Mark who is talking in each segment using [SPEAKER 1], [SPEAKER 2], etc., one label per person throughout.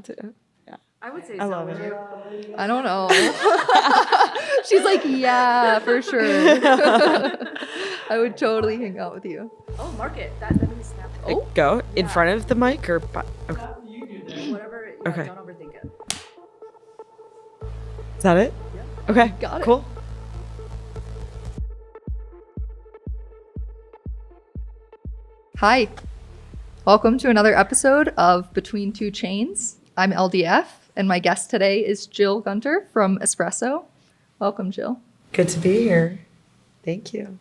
[SPEAKER 1] to. Yeah.
[SPEAKER 2] I would say
[SPEAKER 1] I
[SPEAKER 2] so.
[SPEAKER 1] love
[SPEAKER 2] Would
[SPEAKER 1] it.
[SPEAKER 2] you?
[SPEAKER 3] I don't know. She's like, yeah, for sure. I would totally hang out with you.
[SPEAKER 2] Oh, mark it. That means snap.
[SPEAKER 3] Oh.
[SPEAKER 1] Go in
[SPEAKER 2] Yeah.
[SPEAKER 1] front of the mic or okay.
[SPEAKER 2] Whatever. Yeah,
[SPEAKER 1] Okay.
[SPEAKER 2] Don't overthink it.
[SPEAKER 1] Is that it?
[SPEAKER 2] Yeah.
[SPEAKER 1] Okay.
[SPEAKER 3] Got it.
[SPEAKER 1] Cool.
[SPEAKER 3] Hi. Welcome to another episode of Between Two Chains. I'm LDF, and my guest today is Jill Gunter from Espresso. Welcome, Jill.
[SPEAKER 1] Good to be here. Thank you.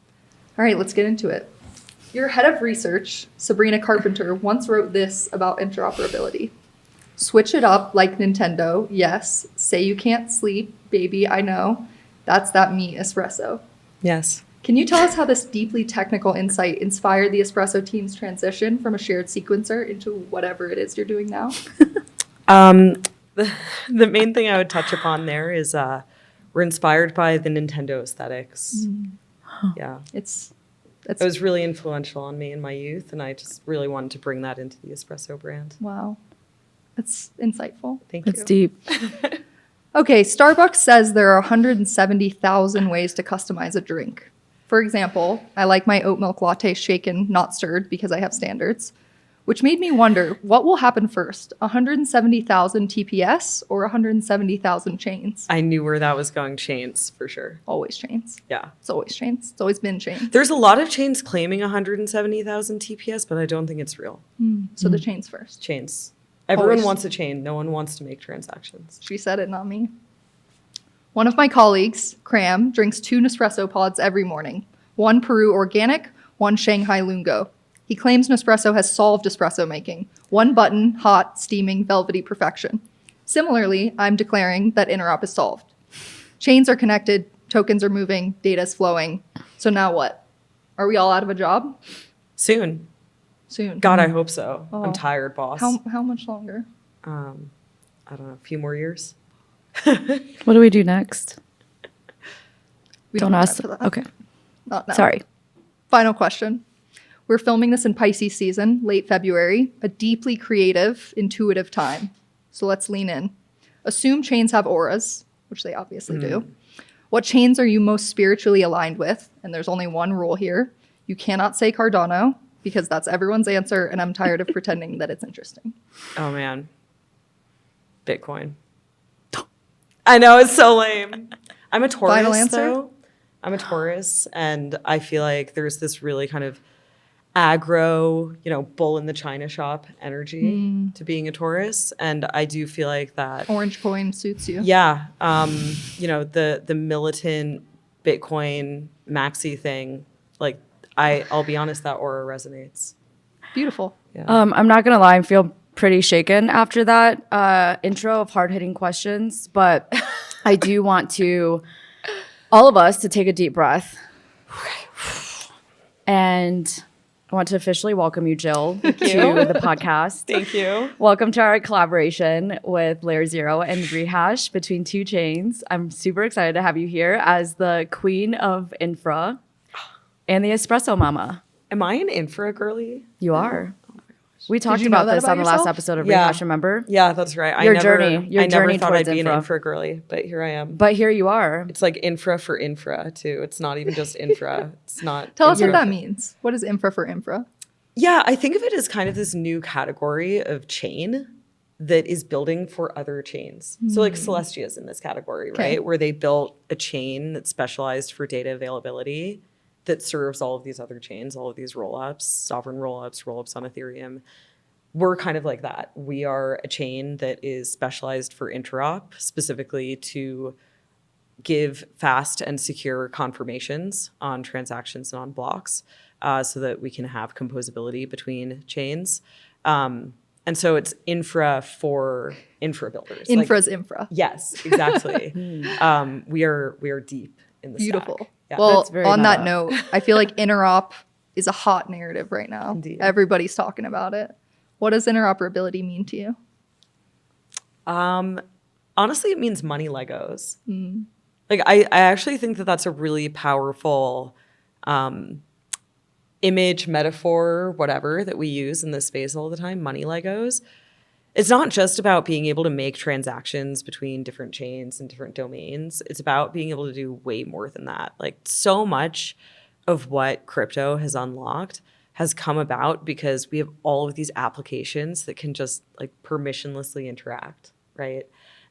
[SPEAKER 3] All right, let's get into it. Your head of research, Sabrina Carpenter, once wrote this about interoperability. Switch it up like Nintendo, yes. Say you can't sleep, baby, I know. That's that me, Espresso.
[SPEAKER 1] Yes.
[SPEAKER 3] Can you tell us how this deeply technical insight inspired the Espresso team's transition from a shared sequencer into whatever it is you're doing now?
[SPEAKER 1] The main thing I would touch upon there is we're inspired by the Nintendo aesthetics. Yeah.
[SPEAKER 3] It's
[SPEAKER 1] It was really influential on me in my youth, and I just really wanted to bring that into the Espresso brand.
[SPEAKER 3] wow. It's insightful.
[SPEAKER 1] Thank you.
[SPEAKER 4] It's deep.
[SPEAKER 3] Okay, Starbucks says there are 170,000 ways to customize a drink. For example, I like my oat milk latte shaken, not stirred, because I have standards, which made me wonder, what will happen first, 170,000 TPS or 170,000 chains?
[SPEAKER 1] I knew where that was going. Chains, for sure.
[SPEAKER 3] Always chains.
[SPEAKER 1] Yeah.
[SPEAKER 3] It's always chains. It's always been chains.
[SPEAKER 1] There's a lot of chains claiming 170,000 TPS, but I don't think it's real.
[SPEAKER 3] So the chains first.
[SPEAKER 1] Chains. Everyone
[SPEAKER 3] Always.
[SPEAKER 1] wants a chain. No one wants to make transactions.
[SPEAKER 3] She said it, not me. One of my colleagues, Cram, drinks 2 Nespresso pods every morning. One Peru Organic, one Shanghai Lungo. He claims Nespresso has solved espresso making. One button, hot, steaming, velvety perfection. Similarly, I'm declaring that interop is solved. Chains are connected, tokens are moving, data is flowing. So now what? Are we all out of a job?
[SPEAKER 1] Soon.
[SPEAKER 3] Soon.
[SPEAKER 1] God, I hope so.
[SPEAKER 3] Oh.
[SPEAKER 1] I'm tired, boss.
[SPEAKER 3] How much longer?
[SPEAKER 1] I don't know, a few more years.
[SPEAKER 4] What do we do next?
[SPEAKER 3] We
[SPEAKER 4] Don't
[SPEAKER 3] have
[SPEAKER 4] ask.
[SPEAKER 3] time for that.
[SPEAKER 4] Okay.
[SPEAKER 3] Not now.
[SPEAKER 4] Sorry.
[SPEAKER 3] Final question. We're filming this in Pisces season, late February, a deeply creative, intuitive time. So let's lean in. Assume chains have auras, which they obviously do. What chains are you most spiritually aligned with? And there's only one rule here. You cannot say Cardano, because that's everyone's answer, and I'm tired of pretending that it's interesting.
[SPEAKER 1] Oh, man. Bitcoin. I know, it's so lame. I'm a Taurus,
[SPEAKER 3] Final answer?
[SPEAKER 1] though. I'm a Taurus, and I feel like there's this really kind of aggro, bull in the china shop energy to being a Taurus. And I do feel like that.
[SPEAKER 3] Orange coin suits you.
[SPEAKER 1] Yeah. The militant Bitcoin maxi thing, like, I'll be honest, that aura resonates.
[SPEAKER 3] Beautiful.
[SPEAKER 1] Yeah.
[SPEAKER 4] I'm not gonna lie, I feel pretty shaken after that intro of hard-hitting questions, but I do want all of us to take a deep breath. And I want to officially welcome you, Jill, to the podcast.
[SPEAKER 1] Thank you.
[SPEAKER 4] Welcome to our collaboration with LayerZero and Rehash, Between Two Chains. I'm super excited to have you here as the queen of infra and the espresso mama.
[SPEAKER 1] Am I an infra girly?
[SPEAKER 4] You are. We talked
[SPEAKER 3] you know
[SPEAKER 4] about
[SPEAKER 3] that
[SPEAKER 4] this
[SPEAKER 3] about
[SPEAKER 4] on the last
[SPEAKER 3] yourself?
[SPEAKER 4] episode of
[SPEAKER 1] Yeah.
[SPEAKER 4] Rehash, remember?
[SPEAKER 1] Yeah, that's right.
[SPEAKER 4] Your
[SPEAKER 1] I
[SPEAKER 4] journey
[SPEAKER 1] never thought I'd
[SPEAKER 4] towards
[SPEAKER 1] be an
[SPEAKER 4] infra.
[SPEAKER 1] infra girly, but here I am.
[SPEAKER 4] But here you are.
[SPEAKER 1] It's like infra for infra too. It's not even just infra. It's not.
[SPEAKER 3] Tell us what
[SPEAKER 1] infra.
[SPEAKER 3] that means. What is infra for infra?
[SPEAKER 1] Yeah, I think of it as kind of this new category of chain that is building for other chains. So like Celestia is in this category,
[SPEAKER 3] Okay.
[SPEAKER 1] right? Where they built a chain that's specialized for data availability that serves all of these other chains, all of these rollups, sovereign rollups on Ethereum. We're kind of like that. We are a chain that is specialized for interop, specifically to give fast and secure confirmations on transactions and on blocks so that we can have composability between chains. And so it's infra for infra builders.
[SPEAKER 3] Infra's infra.
[SPEAKER 1] Yes, exactly. We are deep in the
[SPEAKER 3] Beautiful.
[SPEAKER 1] stack. Yeah.
[SPEAKER 3] Well,
[SPEAKER 4] That's very
[SPEAKER 3] on that
[SPEAKER 4] meta.
[SPEAKER 3] note, I feel like interop is a hot narrative right now.
[SPEAKER 1] Indeed.
[SPEAKER 3] Everybody's talking about it. What does interoperability mean to you?
[SPEAKER 1] Honestly, it means money Legos. Like I actually think that that's a really powerful image, metaphor, whatever that we use in this space all the time, money Legos. it's not just about being able to make transactions between different chains and different domains. It's about being able to do way more than that. Like so much of what crypto has unlocked has come about because we have all of these applications that can just like permissionlessly interact, right?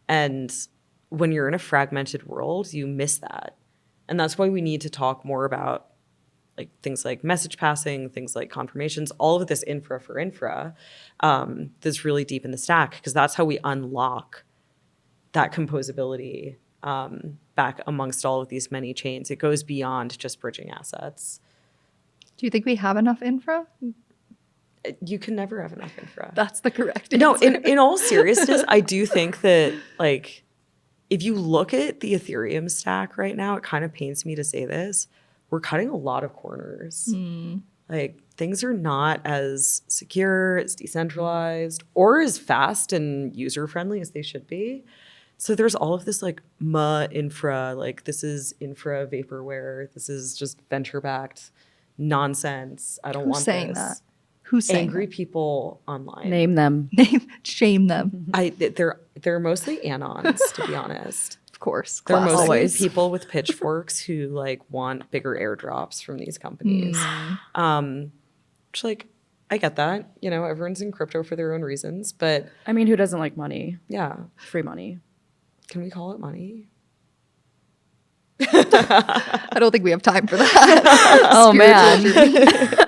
[SPEAKER 1] And when you're in a fragmented world, you miss that. And that's why we need to talk more about like things like message passing, things like confirmations, all of this infra for infra that's really deep in the stack, because that's how we unlock that composability back amongst all of these many chains. It goes beyond just bridging assets.
[SPEAKER 3] Do you think we have enough infra?
[SPEAKER 1] You can never have enough infra.
[SPEAKER 3] That's the correct
[SPEAKER 1] No,
[SPEAKER 3] answer.
[SPEAKER 1] in all seriousness, I do think that like if you look at the Ethereum stack right now, it kind of pains me to say this, we're cutting a lot of corners. Like things are not as secure, as decentralized, or as fast and user-friendly as they should be. So there's all of this like infra, like this is infra vaporware, this is just venture-backed nonsense. I don't
[SPEAKER 3] Who's
[SPEAKER 1] want
[SPEAKER 3] saying
[SPEAKER 1] this.
[SPEAKER 3] that? Who's saying
[SPEAKER 1] Angry
[SPEAKER 3] that?
[SPEAKER 1] people online.
[SPEAKER 4] Name them.
[SPEAKER 3] Shame them,
[SPEAKER 1] They're mostly anons, to be honest.
[SPEAKER 3] of course.
[SPEAKER 1] They're
[SPEAKER 3] Classic.
[SPEAKER 1] mostly
[SPEAKER 4] Always.
[SPEAKER 1] people with pitchforks who like want bigger airdrops from these companies. Which like I get that. You know, everyone's in crypto for their own reasons, but
[SPEAKER 4] I mean, who doesn't like money?
[SPEAKER 1] yeah,
[SPEAKER 4] Free money.
[SPEAKER 1] can we call it money?
[SPEAKER 3] I don't think we have time for that.
[SPEAKER 4] Oh man.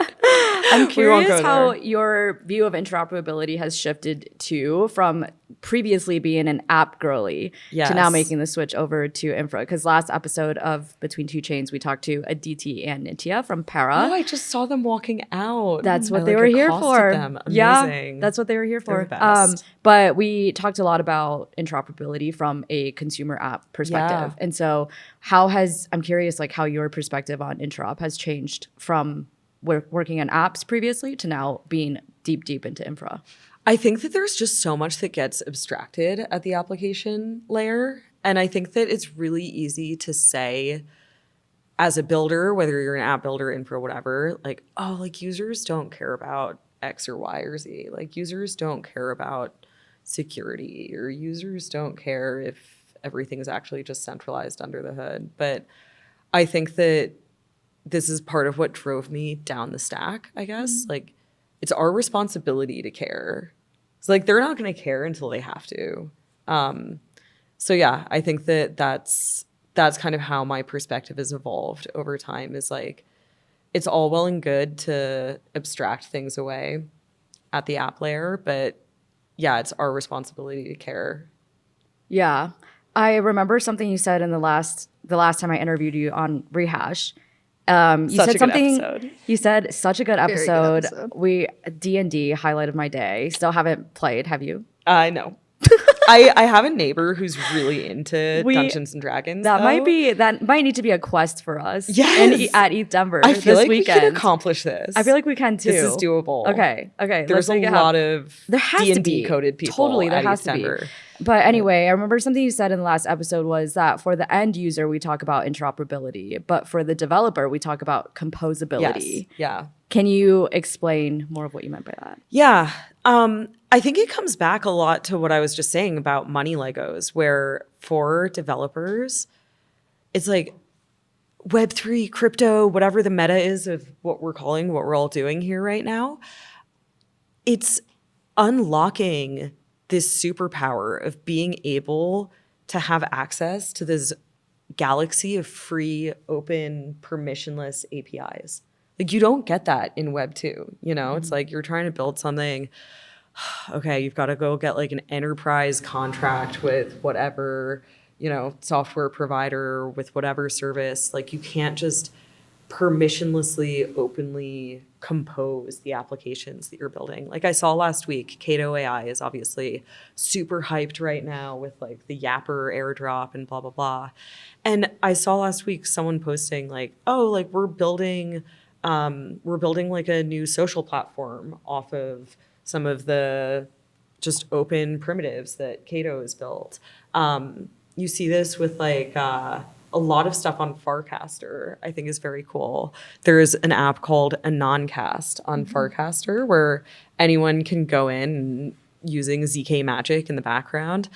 [SPEAKER 4] I'm
[SPEAKER 1] We won't
[SPEAKER 4] curious
[SPEAKER 1] go
[SPEAKER 4] how
[SPEAKER 1] there.
[SPEAKER 4] your view of interoperability has shifted to from previously being an app girly to now
[SPEAKER 1] Yes.
[SPEAKER 4] making the switch over to infra. Because last episode of Between Two Chains, we talked to Aditi and Nitya from Para.
[SPEAKER 1] Oh, I just saw them walking out.
[SPEAKER 4] That's what
[SPEAKER 1] I,
[SPEAKER 4] they
[SPEAKER 1] like,
[SPEAKER 4] were here
[SPEAKER 1] accosted
[SPEAKER 4] for.
[SPEAKER 1] them.
[SPEAKER 4] Yeah,
[SPEAKER 1] Amazing.
[SPEAKER 4] that's what they were here
[SPEAKER 1] They're
[SPEAKER 4] for.
[SPEAKER 1] the best.
[SPEAKER 4] But we talked a lot about interoperability from a consumer app perspective.
[SPEAKER 1] Yeah.
[SPEAKER 4] And so I'm curious like how your perspective on interop has changed from working on apps previously to now being deep into infra.
[SPEAKER 1] I think that there's just so much that gets abstracted at the application layer. And I think that it's really easy to say as a builder, whether you're an app builder, infra, whatever, like, oh, like users don't care about X or Y or Z. Like users don't care about security, or users don't care if everything's actually just centralized under the hood. But I think that this is part of what drove me down the stack, I guess. Like, it's our responsibility to care. So, like, they're not going to care until they have to. So, yeah, I think that that's kind of how my perspective has evolved over time, is like, it's all well and good to abstract things away at the app layer, but yeah, it's our responsibility to care.
[SPEAKER 4] Yeah. I remember something you said in the last time I interviewed you on Rehash. You
[SPEAKER 1] Such
[SPEAKER 4] said
[SPEAKER 1] a good
[SPEAKER 4] something.
[SPEAKER 1] episode.
[SPEAKER 4] You said such a good
[SPEAKER 3] Very good
[SPEAKER 4] episode.
[SPEAKER 3] episode.
[SPEAKER 4] We D&D highlight of my day. Still haven't played. Have you?
[SPEAKER 1] I know. I have a neighbor who's really into Dungeons and Dragons.
[SPEAKER 4] That
[SPEAKER 1] though.
[SPEAKER 4] might need to be a quest for us.
[SPEAKER 1] Yes.
[SPEAKER 4] at ETH Denver
[SPEAKER 1] I feel
[SPEAKER 4] this
[SPEAKER 1] like
[SPEAKER 4] weekend.
[SPEAKER 1] we can accomplish this.
[SPEAKER 4] I feel like we can too.
[SPEAKER 1] this is doable.
[SPEAKER 4] Okay.
[SPEAKER 1] There's
[SPEAKER 4] let's
[SPEAKER 1] a
[SPEAKER 4] make it
[SPEAKER 1] lot
[SPEAKER 4] happen.
[SPEAKER 1] of
[SPEAKER 4] There has to
[SPEAKER 1] D&D
[SPEAKER 4] be
[SPEAKER 1] coded people.
[SPEAKER 4] Totally, there
[SPEAKER 1] at
[SPEAKER 4] has
[SPEAKER 1] ETH
[SPEAKER 4] to be.
[SPEAKER 1] Denver.
[SPEAKER 4] But anyway, I remember something you said in the last episode was that for the end user, we talk about interoperability, but for the developer, we talk about composability.
[SPEAKER 1] Yes. Yeah.
[SPEAKER 4] Can you explain more of what you meant by that?
[SPEAKER 1] Yeah. I think it comes back a lot to what I was just saying about money Legos, where for developers, it's like Web3, crypto, whatever the meta is of what we're calling what we're all doing here right now. It's unlocking this superpower of being able to have access to this galaxy of free, open, permissionless APIs. Like you don't get that in Web 2, you know? It's like you're trying to build something, okay, you've got to go get like an enterprise contract with whatever, you know, software provider with whatever service. Like you can't just permissionlessly, openly compose the applications that you're building. Like I saw last week, Kato AI is obviously super hyped right now with like the Yapper airdrop and blah, blah, blah. And I saw last week someone posting like, oh, like we're building like a new social platform off of some of the just open primitives that Kato has built. You see this with like a lot of stuff on Farcaster, I think is very cool. There's an app called Anoncast on Farcaster where anyone can go in and using ZK magic in the background,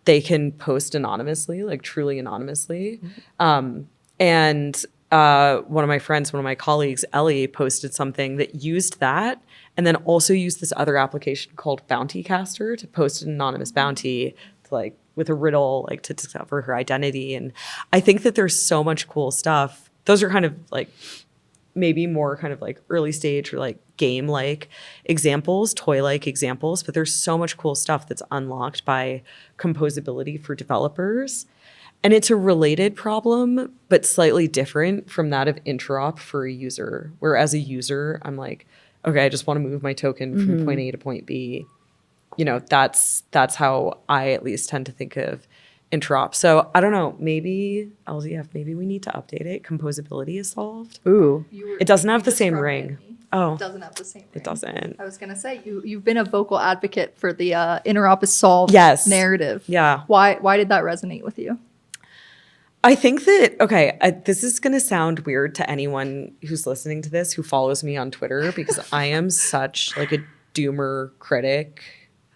[SPEAKER 1] they can post anonymously, like truly anonymously. And one of my friends, one of my colleagues, Ellie, posted something that used that and then also used this other application called Bounty Caster to post an anonymous bounty to, like, with a riddle, like, to discover her identity. And I think that there's so much cool stuff. Those are kind of like maybe more kind of like early stage or like game-like examples, toy-like examples, but there's so much cool stuff that's unlocked by composability for developers. And it's a related problem, but slightly different from that of interop for a user, where as a user, I'm like, okay, I just want to move my token from point A to point B. You know, that's how I at least tend to think of interop. So I don't know, maybe LZF, maybe we need to update it. Composability is solved.
[SPEAKER 4] Ooh.
[SPEAKER 1] It doesn't have the same ring. Oh,
[SPEAKER 3] It doesn't have the same ring.
[SPEAKER 1] it doesn't.
[SPEAKER 3] I was going to say, you've been a vocal advocate for the interop is solved
[SPEAKER 1] Yes.
[SPEAKER 3] narrative.
[SPEAKER 1] Yeah.
[SPEAKER 3] Why did that resonate with you?
[SPEAKER 1] I think that, okay, this is going to sound weird to anyone who's listening to this who follows me on Twitter, because I am such like a doomer critic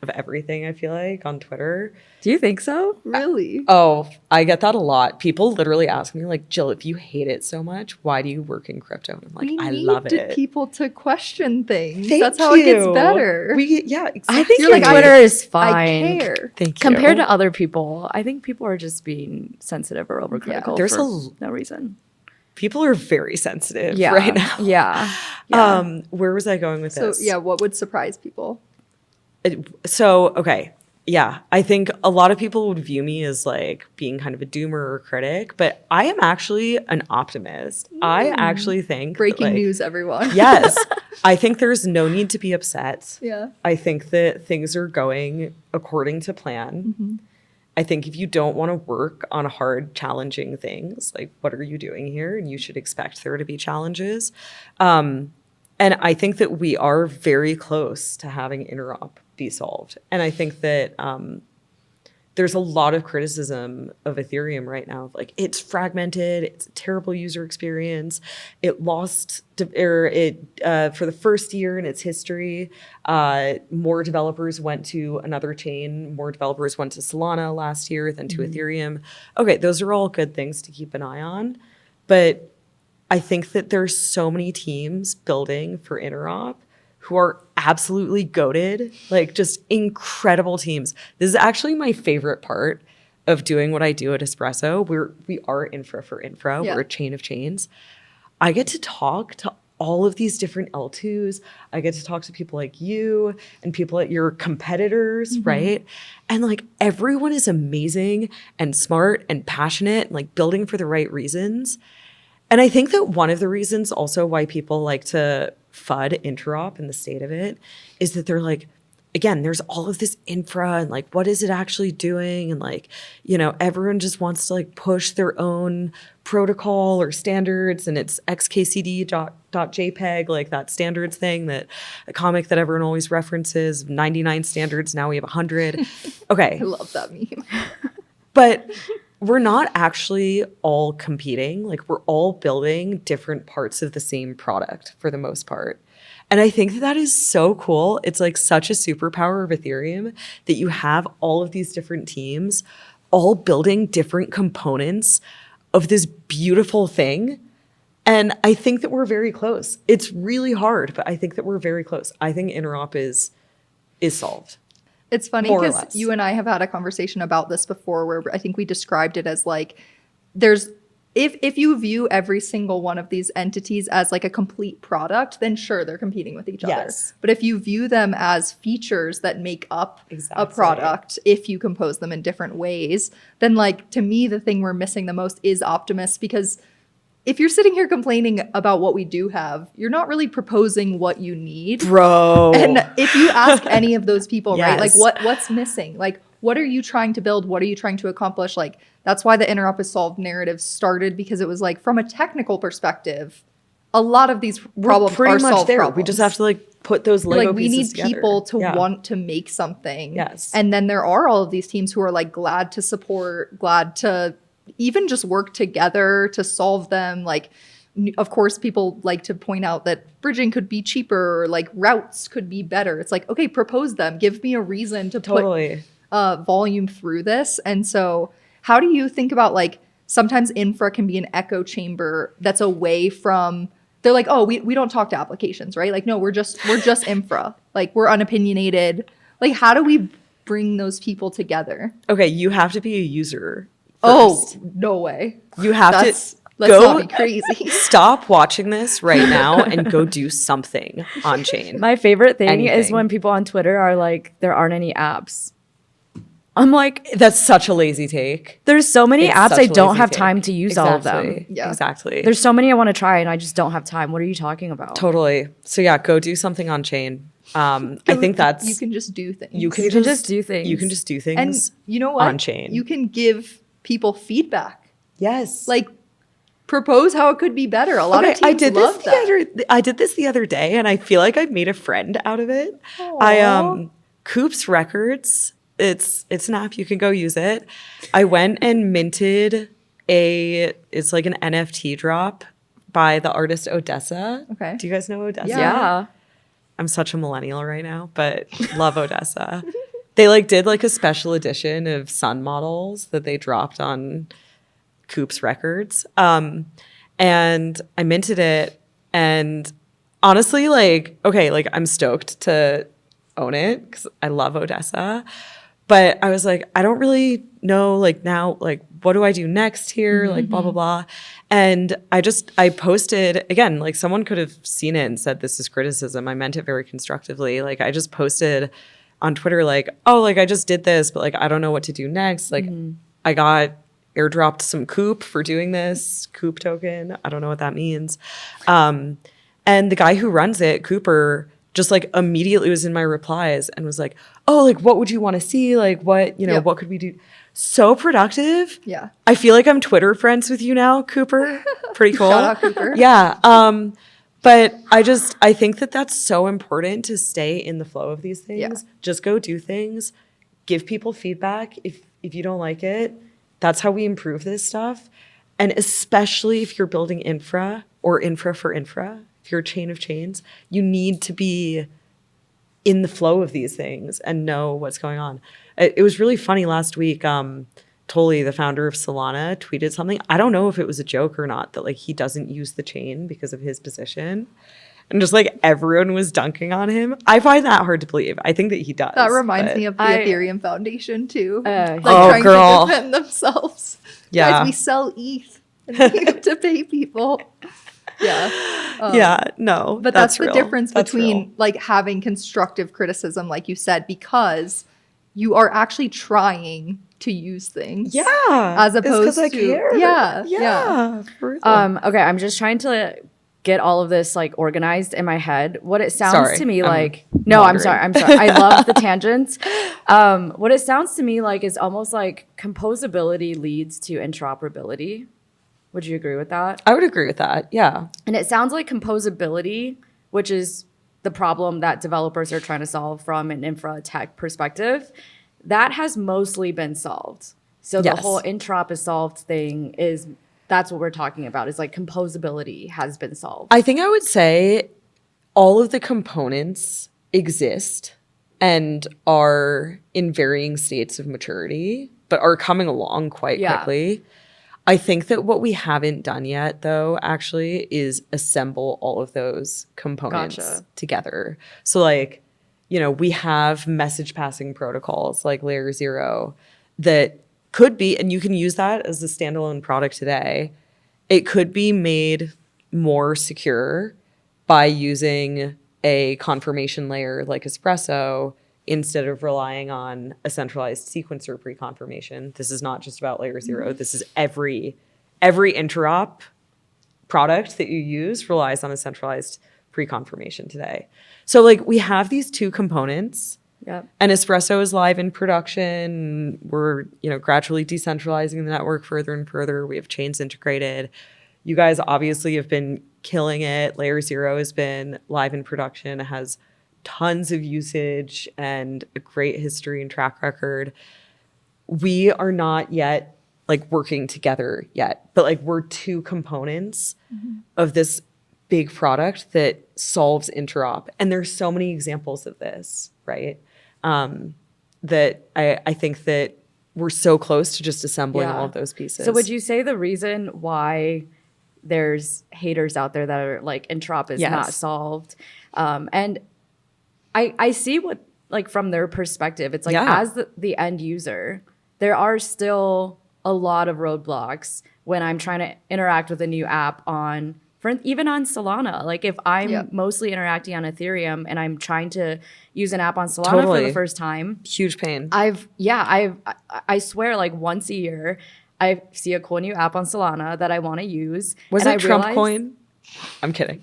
[SPEAKER 1] of everything, I feel like, on Twitter.
[SPEAKER 4] Do you think so?
[SPEAKER 3] Really?
[SPEAKER 1] Oh, I get that a lot. People literally ask me, like, Jill, if you hate it so much, why do you work in crypto? And I'm like, I love it.
[SPEAKER 3] People to question things.
[SPEAKER 1] Thank
[SPEAKER 3] That's how it gets
[SPEAKER 1] you.
[SPEAKER 3] better.
[SPEAKER 1] Yeah, exactly.
[SPEAKER 4] I think
[SPEAKER 3] You're
[SPEAKER 4] your
[SPEAKER 3] like,
[SPEAKER 4] Twitter is
[SPEAKER 3] I
[SPEAKER 4] fine.
[SPEAKER 3] care.
[SPEAKER 1] Thank you.
[SPEAKER 4] Compared to other people, I think people are just being sensitive or overcritical
[SPEAKER 1] There's
[SPEAKER 4] for
[SPEAKER 1] a-
[SPEAKER 4] no reason.
[SPEAKER 1] People are very sensitive
[SPEAKER 4] Yeah.
[SPEAKER 1] right now.
[SPEAKER 4] Yeah.
[SPEAKER 1] Where was I going with
[SPEAKER 3] So
[SPEAKER 1] this?
[SPEAKER 3] yeah, what would surprise people?
[SPEAKER 1] So, okay. Yeah, I think a lot of people would view me as like being kind of a doomer or a critic, but I am actually an optimist. I actually think that,
[SPEAKER 3] Breaking
[SPEAKER 1] like,
[SPEAKER 3] news, everyone.
[SPEAKER 1] Yes, I think there's no need to be upset.
[SPEAKER 3] Yeah.
[SPEAKER 1] I think that things are going according to plan. I think if you don't want to work on hard, challenging things, like, what are you doing here? And you should expect there to be challenges. And I think that we are very close to having interop be solved. And I think that there's a lot of criticism of Ethereum right now. Like, it's fragmented, it's a terrible user experience. It lost, for the first year in its history, more developers went to another chain. More developers went to Solana last year than to Ethereum. Okay, those are all good things to keep an eye on. But I think that there's so many teams building for interop who are absolutely goated, like, just incredible teams. This is actually my favorite part of doing what I do at Espresso. We are infra for infra.
[SPEAKER 3] Yeah.
[SPEAKER 1] We're a chain of chains. I get to talk to all of these different L2s. I get to talk to people like you and people at your competitors, right? And like, everyone is amazing and smart and passionate and like building for the right reasons. And I think that one of the reasons also why people like to FUD interop and the state of it is that they're like, again, there's all of this infra and like, what is it actually doing? And like, you know, everyone just wants to like push their own protocol or standards, and it's xkcd.jpg, like that standards thing, that a comic that everyone always references, 99 standards, now we have 100. Okay.
[SPEAKER 3] I love that meme.
[SPEAKER 1] But we're not actually all competing. Like, we're all building different parts of the same product for the most part. And I think that is so cool. It's like such a superpower of Ethereum that you have all of these different teams all building different components of this beautiful thing. And I think that we're very close. It's really hard, but I think that we're very close. I think interop is solved.
[SPEAKER 3] It's funny
[SPEAKER 1] More or
[SPEAKER 3] because
[SPEAKER 1] less.
[SPEAKER 3] you and I have had a conversation about this before, where I think we described it as like, there's, if you view every single one of these entities as like a complete product, then sure, they're competing with each other.
[SPEAKER 1] Yes.
[SPEAKER 3] But if you view them as features that make up
[SPEAKER 1] Exactly.
[SPEAKER 3] a product, if you compose them in different ways, then like, to me, the thing we're missing the most is Optimus, because if you're sitting here complaining about what we do have, you're not really proposing what you need.
[SPEAKER 1] Bro.
[SPEAKER 3] And if you ask any of those people, right, like,
[SPEAKER 1] Yes.
[SPEAKER 3] what's missing? Like, what are you trying to build? What are you trying to accomplish? Like, that's why the interop is solved narrative started, because it was like, from a technical perspective, a lot of these problems
[SPEAKER 1] pretty
[SPEAKER 3] are
[SPEAKER 1] much
[SPEAKER 3] solved
[SPEAKER 1] there.
[SPEAKER 3] problems.
[SPEAKER 1] We just have to like put those Lego
[SPEAKER 3] Like, we need
[SPEAKER 1] pieces together.
[SPEAKER 3] people to
[SPEAKER 1] Yeah.
[SPEAKER 3] want to make something.
[SPEAKER 1] Yes.
[SPEAKER 3] And then there are all of these teams who are like glad to support, glad to even just work together to solve them. Like, of course, people like to point out that bridging could be cheaper or like routes could be better. It's like, okay, propose them. Give me a reason to
[SPEAKER 1] Totally.
[SPEAKER 3] put volume through this. And so how do you think about like sometimes infra can be an echo chamber that's away from, they're like, oh, we don't talk to applications, right? Like, no, we're just infra. Like we're unopinionated. Like how do we bring those people together?
[SPEAKER 1] Okay, you have to be a user
[SPEAKER 3] Oh,
[SPEAKER 1] first.
[SPEAKER 3] no way.
[SPEAKER 1] You have
[SPEAKER 3] Let's
[SPEAKER 1] to
[SPEAKER 3] not be crazy.
[SPEAKER 1] stop watching this right now and go do something on chain.
[SPEAKER 4] My favorite thing is
[SPEAKER 1] Anything.
[SPEAKER 4] when people on Twitter are like, there aren't any apps. I'm like,
[SPEAKER 1] That's such a lazy take.
[SPEAKER 4] there's so many
[SPEAKER 1] It's
[SPEAKER 4] apps
[SPEAKER 1] such
[SPEAKER 4] I
[SPEAKER 1] a
[SPEAKER 4] don't
[SPEAKER 1] lazy
[SPEAKER 4] have
[SPEAKER 1] take.
[SPEAKER 4] time to use all of them.
[SPEAKER 1] Exactly.
[SPEAKER 3] Yeah.
[SPEAKER 1] Exactly.
[SPEAKER 4] There's so many I want to try and I just don't have time. What are you talking about?
[SPEAKER 1] Totally. So yeah, go do something on chain. I think that's
[SPEAKER 3] You can just do things.
[SPEAKER 1] you can
[SPEAKER 4] just do things.
[SPEAKER 1] You can just do things.
[SPEAKER 3] And you know what?
[SPEAKER 1] on chain.
[SPEAKER 3] You can give people feedback.
[SPEAKER 1] Yes.
[SPEAKER 3] Like propose how it could be better. A lot of teams love that.
[SPEAKER 1] I did this the other day, and I feel like I've made a friend out of it.
[SPEAKER 3] Aw.
[SPEAKER 1] Coops Records. It's an app, you can go use it. I went and minted it's like an NFT drop by the artist Odessa.
[SPEAKER 3] Okay.
[SPEAKER 1] Do you guys know Odessa?
[SPEAKER 4] Yeah.
[SPEAKER 1] I'm such a millennial right now, but love Odessa. They like did like a special edition of Sun models that they dropped on Coops Records. And I minted it, and honestly, like, okay, like I'm stoked to own it because I love Odessa. But I was like, I don't really know, like now, like what do I do next here? Like blah, blah, blah. And I posted, again, like someone could have seen it and said, this is criticism. I meant it very constructively. Like I just posted on Twitter, like, oh, like I just did this, but like I don't know what to do next. Like I got airdropped some Coop for doing this, Coop token. I don't know what that means. And the guy who runs it, Cooper, just like immediately was in my replies and was like, oh, like what would you want to see? Like what,
[SPEAKER 3] Yep.
[SPEAKER 1] what could we do? So productive.
[SPEAKER 3] Yeah.
[SPEAKER 1] I feel like I'm Twitter friends with you now, Cooper. Pretty cool.
[SPEAKER 3] Shout out Cooper.
[SPEAKER 1] Yeah. But I think that that's so important to stay in the flow of these things.
[SPEAKER 3] Yeah.
[SPEAKER 1] Just go do things, give people feedback. If you don't like it, that's how we improve this stuff. And especially if you're building infra or infra for infra, if you're a chain of chains, you need to be in the flow of these things and know what's going on. It was really funny last week. Tolly, the founder of Solana, tweeted something. I don't know if it was a joke or not, that like he doesn't use the chain because of his position. And just like everyone was dunking on him. I find that hard to believe. I think that he does.
[SPEAKER 3] That reminds
[SPEAKER 1] but-
[SPEAKER 3] me of the Ethereum Foundation too. Like
[SPEAKER 1] Oh,
[SPEAKER 3] trying
[SPEAKER 1] girl.
[SPEAKER 3] to defend themselves.
[SPEAKER 1] Yeah.
[SPEAKER 3] Guys, we sell ETH and we have to pay people. Yeah.
[SPEAKER 1] Yeah, no.
[SPEAKER 3] But that's the
[SPEAKER 1] real.
[SPEAKER 3] difference
[SPEAKER 1] That's
[SPEAKER 3] between
[SPEAKER 1] real.
[SPEAKER 3] like having constructive criticism, like you said, because you are actually trying to use things.
[SPEAKER 1] Yeah.
[SPEAKER 3] As
[SPEAKER 1] it's 'cause
[SPEAKER 3] opposed
[SPEAKER 1] I
[SPEAKER 3] to-
[SPEAKER 1] care.
[SPEAKER 3] yeah,
[SPEAKER 1] Yeah. for real.
[SPEAKER 4] Okay, I'm just trying to get all of this like organized in my head. What it sounds
[SPEAKER 1] Sorry,
[SPEAKER 4] to me
[SPEAKER 1] I'm
[SPEAKER 4] like no,
[SPEAKER 1] wandering.
[SPEAKER 4] I'm sorry. I love the tangents. What it sounds to me like is almost like composability leads to interoperability. Would you agree with that?
[SPEAKER 1] I would agree with that. Yeah.
[SPEAKER 4] And it sounds like composability, which is the problem that developers are trying to solve from an infra tech perspective, that has mostly been solved. So the
[SPEAKER 1] Yes.
[SPEAKER 4] whole interop is solved thing that's what we're talking about. Is like composability has been solved.
[SPEAKER 1] I think I would say all of the components exist and are in varying states of maturity, but are coming along quite
[SPEAKER 4] Yeah.
[SPEAKER 1] quickly. I think that what we haven't done yet, though, actually, is assemble all of those components
[SPEAKER 4] Gotcha.
[SPEAKER 1] together. So, like, we have message passing protocols like LayerZero that could be, and you can use that as a standalone product today. It could be made more secure by using a confirmation layer like Espresso instead of relying on a centralized sequencer pre-confirmation. This is not just about LayerZero. This is every interop product that you use relies on a centralized pre-confirmation today. So like we have these two components.
[SPEAKER 4] Yep.
[SPEAKER 1] And Espresso is live in production. We're, gradually decentralizing the network further and further. We have chains integrated. You guys obviously have been killing it. LayerZero has been live in production. It has tons of usage and a great history and track record. We are not yet like working together yet, but like we're two components of this big product that solves interop. And there's so many examples of this, right? That I think that we're so close to just assembling all of those pieces.
[SPEAKER 4] So would you say the reason why there's haters out there that are like interop is not solved? And I see what, like from their perspective, it's like as the end user, there are still a lot of roadblocks when I'm trying to interact with a new app even on Solana. Like if I'm mostly interacting on Ethereum and I'm trying to use an app on Solana for the first time.
[SPEAKER 1] Huge pain.
[SPEAKER 4] I swear like once a year, I see a cool new app on Solana that I want to use.
[SPEAKER 1] Was it Trump coin? I'm kidding.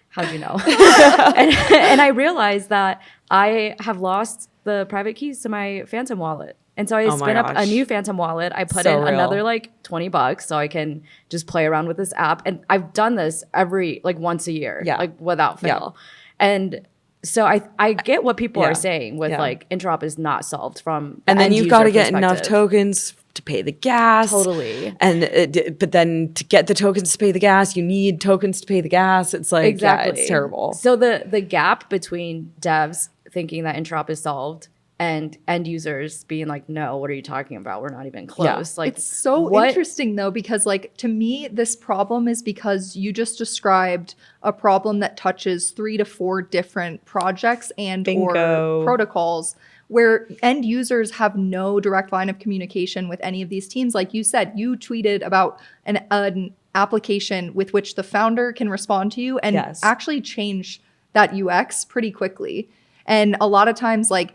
[SPEAKER 4] How'd you know? and I realized that I have lost the private keys to my Phantom wallet. And so I spin up a new Phantom wallet. I put in another like $20 so I can just play around with this app. And I've done this once a year, like without fail. And so I get what people are saying with like interop is not solved from the
[SPEAKER 1] and then
[SPEAKER 4] end
[SPEAKER 1] you've got to
[SPEAKER 4] user
[SPEAKER 1] get enough
[SPEAKER 4] perspective.
[SPEAKER 1] tokens to pay the gas.
[SPEAKER 4] Totally.
[SPEAKER 1] And but then to get the tokens to pay the gas, you need tokens to pay the gas. It's like it's terrible.
[SPEAKER 4] So the gap between devs thinking that interop is solved and end users being like, no, what are you talking about? We're not even close. Like
[SPEAKER 3] it's so interesting though, because like to me, this problem is because you just described a problem that touches 3 to 4 different projects and or protocols where end users have no direct line of communication with any of these teams. Like you said, you tweeted about an application with which the founder can respond to you and actually change that UX pretty quickly. And a lot of times, like,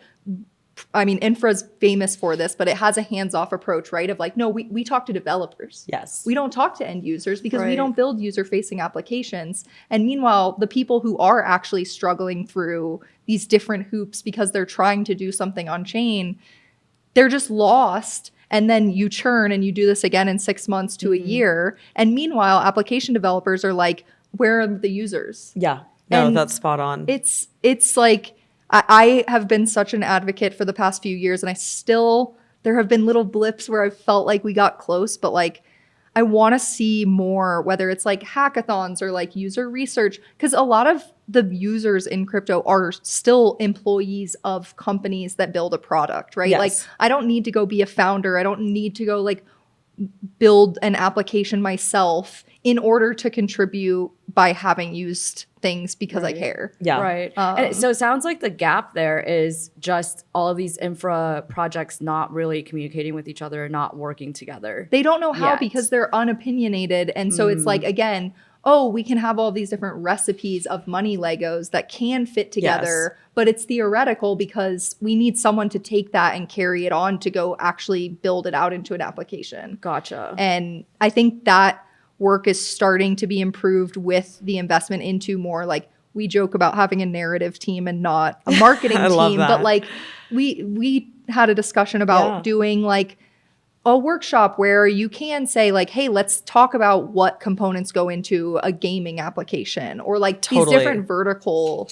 [SPEAKER 3] I mean, infra's famous for this, but it has a hands-off approach, right? Of like, no, we talk to developers.
[SPEAKER 1] Yes.
[SPEAKER 3] We don't talk to end users because we don't build user-facing applications. And meanwhile, the people who are actually struggling through these different hoops because they're trying to do something on chain, they're just lost. And then you churn and you do this again in 6 months to a year. And meanwhile, application developers are like, where are the users?
[SPEAKER 1] Yeah. No,
[SPEAKER 3] And
[SPEAKER 1] that's spot on.
[SPEAKER 3] It's like, I have been such an advocate for the past few years, and there have been little blips where I felt like we got close, but like, I want to see more, whether it's like hackathons or like user research, because a lot of the users in crypto are still employees of companies that build a product, right?
[SPEAKER 1] Yes.
[SPEAKER 3] Like, I don't need to go be a founder. I don't need to go like build an application myself in order to contribute by having used things because I care.
[SPEAKER 1] Yeah.
[SPEAKER 4] Right. And so it sounds like the gap there is just all of these infra projects not really communicating with each other, not working together.
[SPEAKER 3] They don't know how
[SPEAKER 4] yet.
[SPEAKER 3] because they're unopinionated. And so it's like, again, we can have all these different recipes of money Legos that can fit together, but it's theoretical because we need someone to take that and carry it on to go actually build it out into an application.
[SPEAKER 4] Gotcha.
[SPEAKER 3] And I think that work is starting to be improved with the investment into more like, we joke about having a narrative team and not a marketing team, but like we had a discussion about doing like a workshop where you can say like, hey, let's talk about what components go into a gaming application or like these different vertical,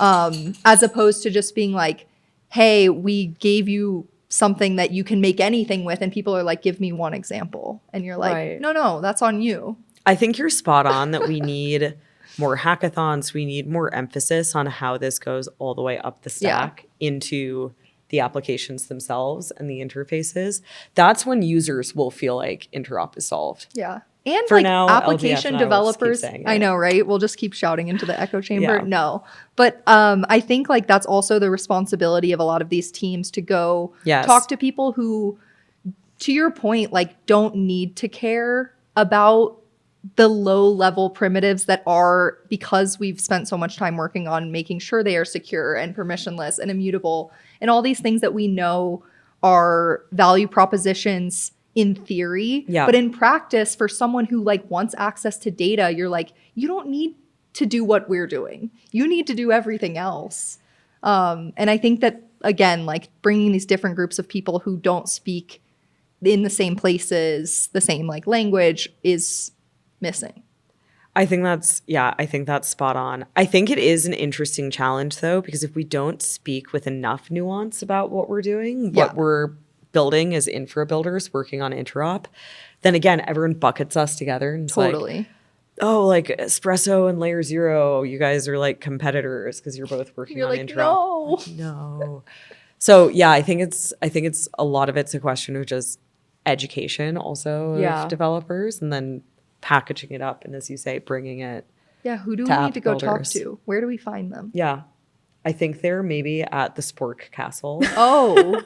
[SPEAKER 3] as opposed to just being like, hey, we gave you something that you can make anything with, and people are like, give me one example, and you're like, no, that's on you.
[SPEAKER 1] I think you're spot on that we need more hackathons. We need more emphasis on how this goes all the way up the stack into the applications themselves and the interfaces. That's when users will feel like interop is solved.
[SPEAKER 3] Yeah. And
[SPEAKER 1] For
[SPEAKER 3] like
[SPEAKER 1] now,
[SPEAKER 3] application
[SPEAKER 1] LDF and I will just keep
[SPEAKER 3] developers,
[SPEAKER 1] saying
[SPEAKER 3] I
[SPEAKER 1] it.
[SPEAKER 3] know, right? We'll just keep shouting into the echo chamber.
[SPEAKER 1] Yeah.
[SPEAKER 3] No, but I think like that's also the responsibility of a lot of these teams to go talk to people who, to your point, like don't need to care about the low level primitives that are, because we've spent so much time working on making sure they are secure and permissionless and immutable and all these things that we know are value propositions in theory, but in practice, for someone who like wants access to data, you're like, you don't need to do what we're doing. You need to do everything else. And I think that, again, like bringing these different groups of people who don't speak in the same places, the same like language is missing.
[SPEAKER 1] I think that's spot on. I think it is an interesting challenge though, because if we don't speak with enough nuance about what we're doing, what we're building as infra builders working on interop, then again, everyone buckets us together and it's
[SPEAKER 3] Totally.
[SPEAKER 1] like, oh, like Espresso and LayerZero, you guys are like competitors because you're both working
[SPEAKER 3] You're
[SPEAKER 1] on
[SPEAKER 3] like,
[SPEAKER 1] interop.
[SPEAKER 3] no.
[SPEAKER 1] Like, no. So yeah, I think it's a lot of it's a question of just education also
[SPEAKER 4] Yeah.
[SPEAKER 1] of developers, and then packaging it up and, as you say, bringing it.
[SPEAKER 3] Yeah, who do
[SPEAKER 1] To
[SPEAKER 3] we
[SPEAKER 1] app
[SPEAKER 3] need to go talk
[SPEAKER 1] builders.
[SPEAKER 3] to? Where do we find them?
[SPEAKER 1] Yeah. I think they're maybe at the Spork Castle.
[SPEAKER 3] Oh,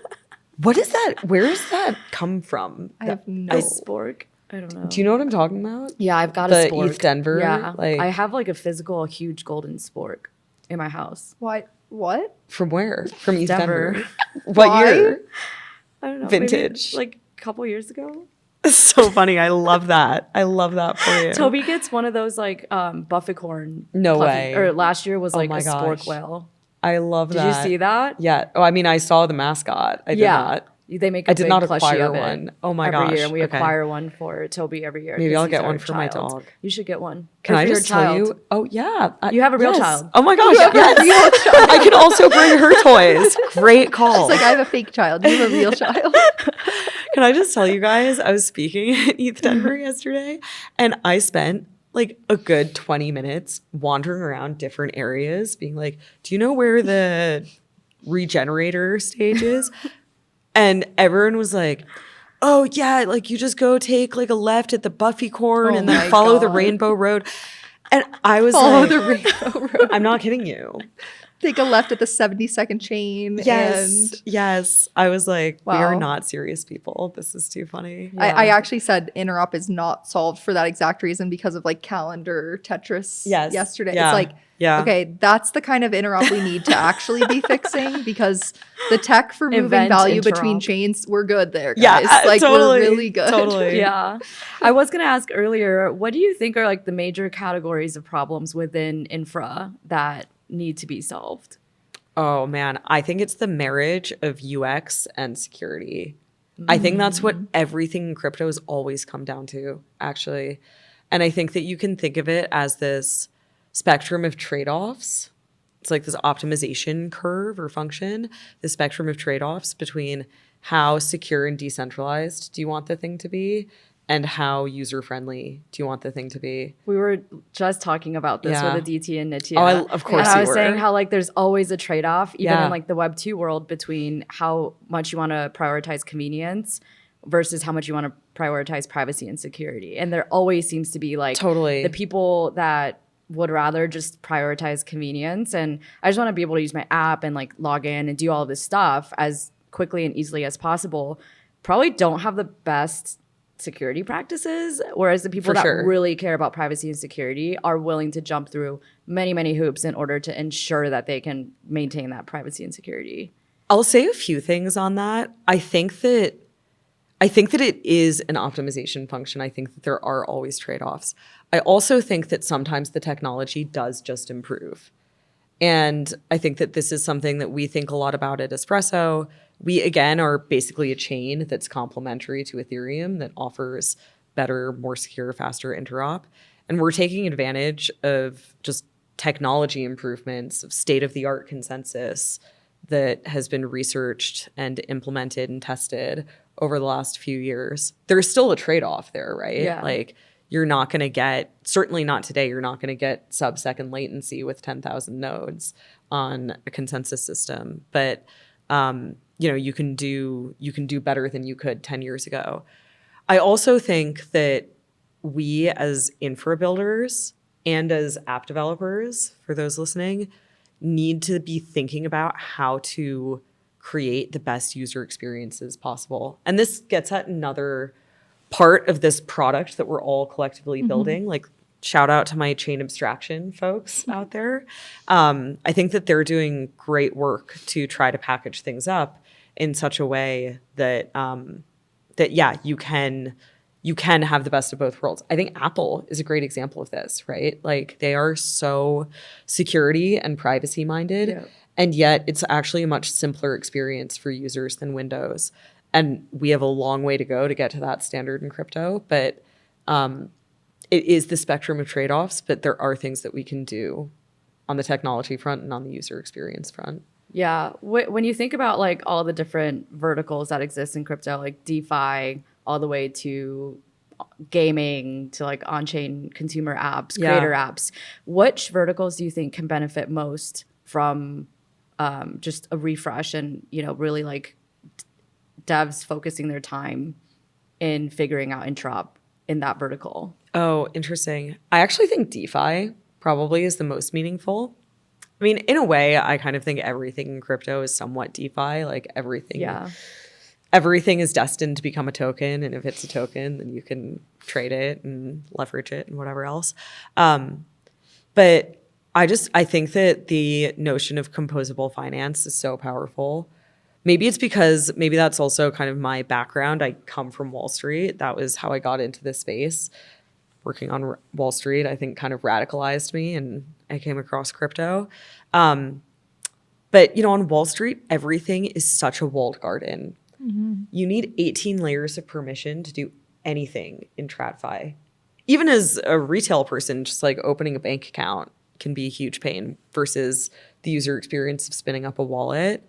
[SPEAKER 1] What is that? Where does that come from?
[SPEAKER 3] I have no.
[SPEAKER 4] A spork? I don't know.
[SPEAKER 1] Do you know what I'm talking about?
[SPEAKER 4] Yeah, I've got
[SPEAKER 1] The
[SPEAKER 4] a spork.
[SPEAKER 1] ETH Denver,
[SPEAKER 4] Yeah,
[SPEAKER 1] like-
[SPEAKER 4] I have like a physical huge golden spork in my house.
[SPEAKER 3] Why? What?
[SPEAKER 1] From where? From East
[SPEAKER 4] Denver.
[SPEAKER 1] Denver. What
[SPEAKER 3] Why?
[SPEAKER 1] year?
[SPEAKER 4] I don't know. maybe,
[SPEAKER 1] Vintage.
[SPEAKER 4] like a couple years ago.
[SPEAKER 1] So funny. I love that. I love that for you.
[SPEAKER 4] Toby gets one of those like bufficorn.
[SPEAKER 1] No
[SPEAKER 4] puffy-
[SPEAKER 1] way.
[SPEAKER 4] Or last year was
[SPEAKER 1] Oh
[SPEAKER 4] like
[SPEAKER 1] my
[SPEAKER 4] a spork
[SPEAKER 1] gosh.
[SPEAKER 4] whale.
[SPEAKER 1] I love
[SPEAKER 4] Did
[SPEAKER 1] that.
[SPEAKER 4] you see that?
[SPEAKER 1] Yeah. Oh, I mean, I saw the mascot. I did
[SPEAKER 4] Yeah.
[SPEAKER 1] not.
[SPEAKER 4] They make. I
[SPEAKER 1] I did not
[SPEAKER 4] plushie
[SPEAKER 1] acquire
[SPEAKER 4] of it
[SPEAKER 1] one. Oh my
[SPEAKER 4] every
[SPEAKER 1] gosh.
[SPEAKER 4] year, and we
[SPEAKER 1] Okay.
[SPEAKER 4] acquire one for Toby every year.
[SPEAKER 1] Maybe
[SPEAKER 4] 'cause
[SPEAKER 1] I'll
[SPEAKER 4] he's
[SPEAKER 1] get
[SPEAKER 4] our
[SPEAKER 1] one for my
[SPEAKER 4] child.
[SPEAKER 1] dog.
[SPEAKER 4] You should get one.
[SPEAKER 1] Can
[SPEAKER 4] Or
[SPEAKER 1] I
[SPEAKER 4] for your
[SPEAKER 1] just tell
[SPEAKER 4] child.
[SPEAKER 1] you? Oh yeah.
[SPEAKER 4] You have a real
[SPEAKER 1] yes.
[SPEAKER 4] child.
[SPEAKER 1] Oh my gosh. Yes. I can also bring her toys. Great call.
[SPEAKER 3] It's like I have a fake child. You have a real child.
[SPEAKER 1] Can I just tell you guys, I was speaking at ETH Denver yesterday, and I spent like a good 20 minutes wandering around different areas being like, do you know where the regenerator stage is? And everyone was like, oh yeah, like you just go take like a left at the Buffy corn
[SPEAKER 3] Oh
[SPEAKER 1] and then
[SPEAKER 3] my
[SPEAKER 1] follow the
[SPEAKER 3] God.
[SPEAKER 1] Rainbow Road. And I was
[SPEAKER 3] Follow
[SPEAKER 1] like,
[SPEAKER 3] the rainbow road.
[SPEAKER 1] I'm not kidding you.
[SPEAKER 3] Take a left at the 72nd chain.
[SPEAKER 1] Yes.
[SPEAKER 3] And
[SPEAKER 1] Yes. I was like, we are
[SPEAKER 3] Wow.
[SPEAKER 1] not serious people. This is too funny.
[SPEAKER 3] I actually said interop is not solved for that exact reason because of like calendar Tetris
[SPEAKER 1] Yes.
[SPEAKER 3] yesterday.
[SPEAKER 1] Yeah.
[SPEAKER 3] It's like,
[SPEAKER 1] Yeah.
[SPEAKER 3] okay, that's the kind of interop we need to actually be fixing because the tech for moving
[SPEAKER 4] Invent
[SPEAKER 3] value between
[SPEAKER 4] interop.
[SPEAKER 3] chains, we're good there,
[SPEAKER 1] Yeah,
[SPEAKER 3] guys. Like
[SPEAKER 1] totally,
[SPEAKER 3] we're really good.
[SPEAKER 1] totally.
[SPEAKER 4] Yeah. I was going to ask earlier, what do you think are like the major categories of problems within infra that need to be solved?
[SPEAKER 1] Oh man, I think it's the marriage of UX and security. I think that's what everything in crypto has always come down to, actually. And I think that you can think of it as this spectrum of trade-offs. It's like this optimization curve or function, the spectrum of trade-offs between how secure and decentralized do you want the thing to be and how user-friendly do you want the thing to be.
[SPEAKER 4] We were just talking about this
[SPEAKER 1] Yeah.
[SPEAKER 4] with Aditi and Nitya.
[SPEAKER 1] Oh, of course
[SPEAKER 4] And I
[SPEAKER 1] you
[SPEAKER 4] was
[SPEAKER 1] were.
[SPEAKER 4] saying how like there's always a trade-off, even
[SPEAKER 1] Yeah.
[SPEAKER 4] in like the Web 2 world, between how much you want to prioritize convenience versus how much you want to prioritize privacy and security. And there always seems to be like
[SPEAKER 1] Totally.
[SPEAKER 4] the people that would rather just prioritize convenience. And I just want to be able to use my app and like log in and do all this stuff as quickly and easily as possible. Probably don't have the best security practices, whereas the people
[SPEAKER 1] For
[SPEAKER 4] that
[SPEAKER 1] sure.
[SPEAKER 4] really care about privacy and security are willing to jump through many, many hoops in order to ensure that they can maintain that privacy and security.
[SPEAKER 1] I'll say a few things on that. I think that it is an optimization function. I think that there are always trade-offs. I also think that sometimes the technology does just improve. And I think that this is something that we think a lot about at Espresso. We, again, are basically a chain that's complementary to Ethereum that offers better, more secure, faster interop. And we're taking advantage of just technology improvements, of state-of-the-art consensus that has been researched and implemented and tested over the last few years. There's still a trade-off there, right?
[SPEAKER 4] Yeah.
[SPEAKER 1] Like you're not going to get, certainly not today, you're not going to get sub-second latency with 10,000 nodes on a consensus system. But you know, you can do better than you could 10 years ago. I also think that we as infra builders and as app developers, for those listening, need to be thinking about how to create the best user experiences possible. And this gets at another part of this product that we're all collectively building. Like, shout out to my chain abstraction folks out there. I think that they're doing great work to try to package things up in such a way that you can have the best of both worlds. I think Apple is a great example of this, right? Like they are so security and privacy minded,
[SPEAKER 4] Yeah.
[SPEAKER 1] and yet it's actually a much simpler experience for users than Windows. And we have a long way to go to get to that standard in crypto, but it is the spectrum of trade-offs, but there are things that we can do on the technology front and on the user experience front.
[SPEAKER 4] Yeah. When you think about like all the different verticals that exist in crypto, like DeFi, all the way to gaming, to like on-chain consumer apps, creator apps, which verticals do you think can benefit most from just a refresh and, you know, really like devs focusing their time in figuring out Interop in that vertical?
[SPEAKER 1] Oh, interesting. I actually think DeFi probably is the most meaningful. I mean, in a way, I kind of think everything in crypto is somewhat DeFi. Like everything is destined to become a token. And if it's a token, then you can trade it and leverage it and whatever else. But I think that the notion of composable finance is so powerful. Maybe it's because maybe that's also kind of my background. I come from Wall Street. That was how I got into this space. Working on Wall Street, I think, kind of radicalized me, and I came across crypto. But, you know, on Wall Street, everything is such a walled garden. Mm-hmm. You need 18 layers of permission to do anything in TradFi. Even as a retail person, just like opening a bank account can be a huge pain versus the user experience of spinning up a wallet.